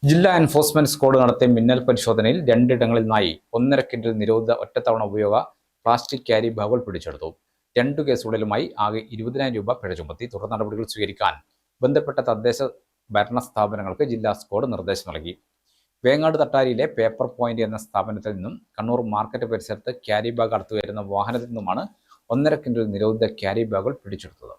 ജില്ലാ enforcement squad നടത്തിയ മിന്നൽ പരിശോധനയിൽ 2 ഇടങ്ങളിൽ നിന്നായി 1.5 കിൻഡൽ നിരോധിത ഒറ്റത്തവണ ഉപയോഗ പ്ലാസ്റ്റിക് ക്യാരി ബാഗുകൾ പിടിച്ചെടുത്തു. 2 കേസുകളിലുമായി ആകെ 20,000 രൂപ പിഴ ചുമത്തി. തുടർ നടപടികൾ സ്വീകരിക്കാൻ ബന്ധപ്പെട്ട തദ്ദേശ ഭരണ സ്ഥാപനങ്ങൾക്ക് ജില്ലാ സ്ക്വാഡ് നിർദ്ദേശം നൽകി. വേങ്ങാട് തട്ടാരിയിലെ പേപ്പർ പോയിന്റ് എന്ന സ്ഥാപനത്തിൽ നിന്നും കണ്ണൂർ മാർക്കറ്റ് പരിസരത്ത് ക്യാരി ബാഗ് അടുത്തുവരുന്ന വാഹനത്തിൽ നിന്നുമാണ് 1.5 കിൻഡൽ നിരോധിത ക്യാരി ബാഗുകൾ പിടിച്ചെടുത്തത്.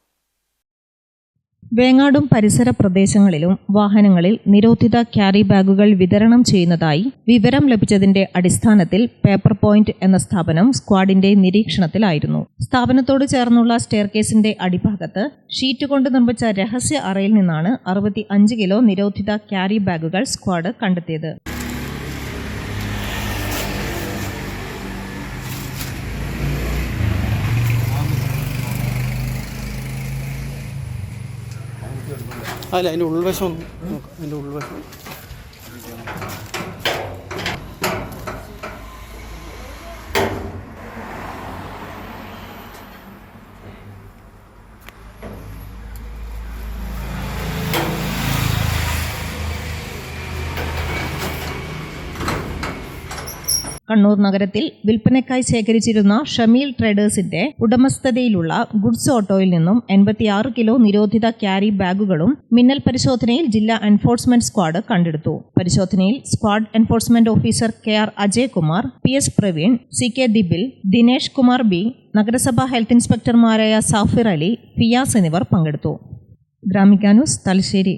വേങ്ങാടും പരിസര പ്രദേശങ്ങളിലും വാഹനങ്ങളിൽ നിരോധിത ക്യാരി ബാഗുകൾ വിതരണം ചെയ്യുന്നതായി വിവരം ലഭിച്ചതിന്റെ അടിസ്ഥാനത്തിൽ പേപ്പർ പോയിന്റ് എന്ന സ്ഥാപനം സ്ക്വാഡിന്റെ നിരീക്ഷണത്തിലായിരുന്നു. സ്ഥാപനത്തോട് ചേർന്നുള്ള സ്റ്റെയർകേസിന്റെ അടിഭാഗത്ത് ഷീറ്റ് കൊണ്ട് നിർമ്മിച്ച രഹസ്യ അറയിൽ നിന്നാണ് 65 കിലോ നിരോധിത ക്യാരി ബാഗുകൾ സ്ക്വാഡ് കണ്ടെത്തിയത്. അല്ല, അതിൻ്റെ ഉൾവശം അതിൻ്റെ ഉൾവശം കണ്ണൂർ നഗരത്തിൽ വിൽപ്പനയ്ക്കായി ശേഖരിച്ചിരുന്ന ഷമീൽ ട്രേഡേഴ്സിന്റെ ഉടമസ്ഥതയിലുള്ള ഗുഡ്സ് ഓട്ടോയിൽ നിന്നും 86 കിലോ നിരോധിത ക്യാരി ബാഗുകളും മിന്നൽ പരിശോധനയിൽ ജില്ലാ എൻഫോഴ്സ്മെന്റ് സ്ക്വാഡ് കണ്ടെടുത്തു. പരിശോധനയിൽ squad enforcement officer KR Ajay Kumar, PS Praveen, CK Dibil, Dinesh Kumar B, നഗരസഭാ ഹെൽത്ത് ഇൻസ്പെക്ടർമാരായ സാഫിർ അലി, ഫിയാസ് എന്നിവർ പങ്കെടുത്തു. ഗ്രാമിക ന്യൂസ്, തലശ്ശേരി.